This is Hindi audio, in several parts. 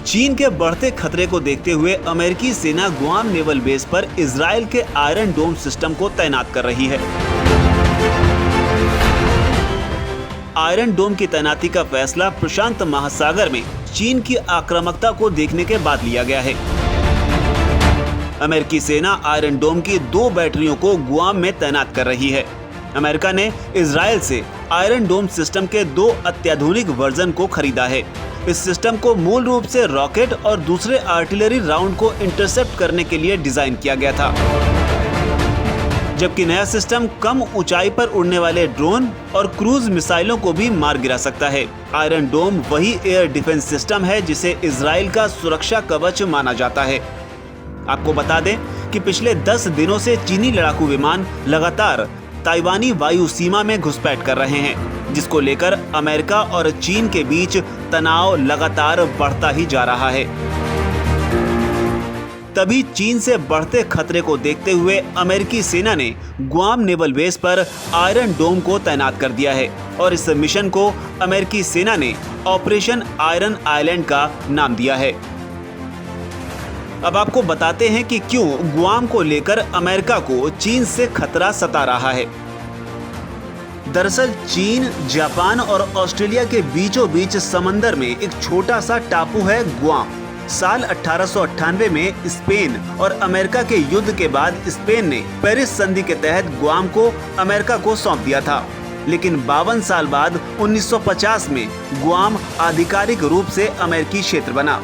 चीन के बढ़ते खतरे को देखते हुए अमेरिकी सेना गुआम नेवल बेस पर इजराइल के आयरन डोम सिस्टम को तैनात कर रही है। आयरन डोम की तैनाती का फैसला प्रशांत महासागर में चीन की आक्रामकता को देखने के बाद लिया गया है। अमेरिकी सेना आयरन डोम की 2 बैटरियों को गुआम में तैनात कर रही है। अमेरिका ने इजराइल से आयरन डोम सिस्टम के 2 अत्याधुनिक वर्जन को खरीदा है। इस सिस्टम को मूल रूप से रॉकेट और दूसरे आर्टिलरी राउंड को इंटरसेप्ट करने के लिए डिजाइन किया गया था, जबकि नया सिस्टम कम ऊंचाई पर उड़ने वाले ड्रोन और क्रूज मिसाइलों को भी मार गिरा सकता है। आयरन डोम वही एयर डिफेंस सिस्टम है जिसे इजराइल का सुरक्षा कवच माना जाता है। आपको बता दें कि पिछले 10 दिनों से चीनी लड़ाकू विमान लगातार ताइवानी वायु सीमा में घुसपैठ कर रहे हैं, जिसको लेकर अमेरिका और चीन के बीच तनाव लगातार बढ़ता ही जा रहा है। तभी चीन से बढ़ते खतरे को देखते हुए अमेरिकी सेना ने गुआम नेवल बेस पर आयरन डोम को तैनात कर दिया है और इस मिशन को अमेरिकी सेना ने ऑपरेशन आयरन आइलैंड का नाम दिया है। अब आपको बताते हैं कि क्यों गुआम को लेकर अमेरिका को चीन से खतरा सता रहा है। दरअसल चीन, जापान और ऑस्ट्रेलिया के बीचों बीच समंदर में एक छोटा सा टापू है गुआम। साल 1898 में स्पेन और अमेरिका के युद्ध के बाद स्पेन ने पेरिस संधि के तहत गुआम को अमेरिका को सौंप दिया था, लेकिन 52 साल बाद 1950 में गुआम आधिकारिक रूप से अमेरिकी क्षेत्र बना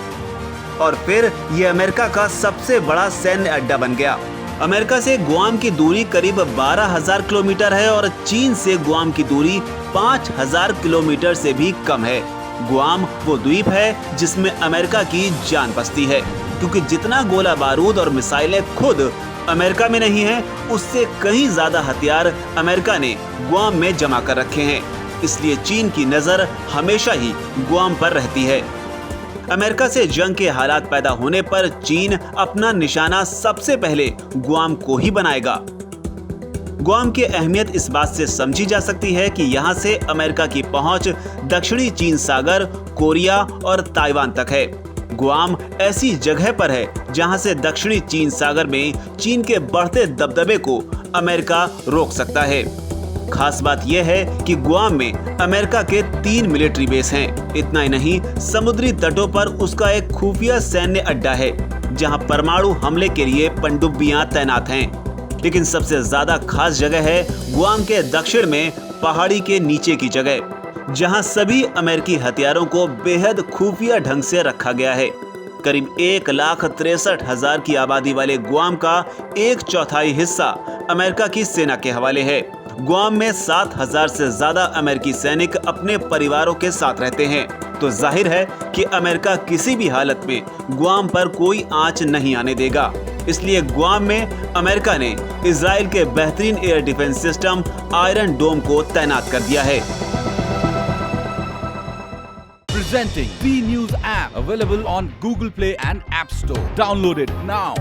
और फिर ये अमेरिका का सबसे बड़ा सैन्य अड्डा बन गया। अमेरिका से गुआम की दूरी करीब 12,000 किलोमीटर है और चीन से गुआम की दूरी 5,000 किलोमीटर से भी कम है। गुआम वो द्वीप है जिसमें अमेरिका की जान बसती है, क्योंकि जितना गोला बारूद और मिसाइलें खुद अमेरिका में नहीं है, उससे कहीं ज्यादा हथियार अमेरिका ने गुआम में जमा कर रखे हैं। इसलिए चीन की नजर हमेशा ही गुआम पर रहती है। अमेरिका से जंग के हालात पैदा होने पर चीन अपना निशाना सबसे पहले गुआम को ही बनाएगा। गुआम की अहमियत इस बात से समझी जा सकती है कि यहाँ से अमेरिका की पहुंच दक्षिणी चीन सागर, कोरिया और ताइवान तक है। गुआम ऐसी जगह पर है जहाँ से दक्षिणी चीन सागर में चीन के बढ़ते दबदबे को अमेरिका रोक सकता है। खास बात यह है कि गुआम में अमेरिका के 3 मिलिट्री बेस हैं। इतना ही नहीं, समुद्री तटों पर उसका एक खुफिया सैन्य अड्डा है जहां परमाणु हमले के लिए पनडुब्बियां तैनात हैं। लेकिन सबसे ज्यादा खास जगह है गुआम के दक्षिण में पहाड़ी के नीचे की जगह, जहां सभी अमेरिकी हथियारों को बेहद खुफिया ढंग से रखा गया है। करीब 1,63,000 की आबादी वाले गुआम का 1/4 हिस्सा अमेरिका की सेना के हवाले है। गुआम में 7,000 से ज्यादा अमेरिकी सैनिक अपने परिवारों के साथ रहते हैं, तो जाहिर है कि अमेरिका किसी भी हालत में गुआम पर कोई आंच नहीं आने देगा। इसलिए गुआम में अमेरिका ने इजराइल के बेहतरीन एयर डिफेंस सिस्टम आयरन डोम को तैनात कर दिया है। Presenting V News app available on Google Play and App Store. Download it now.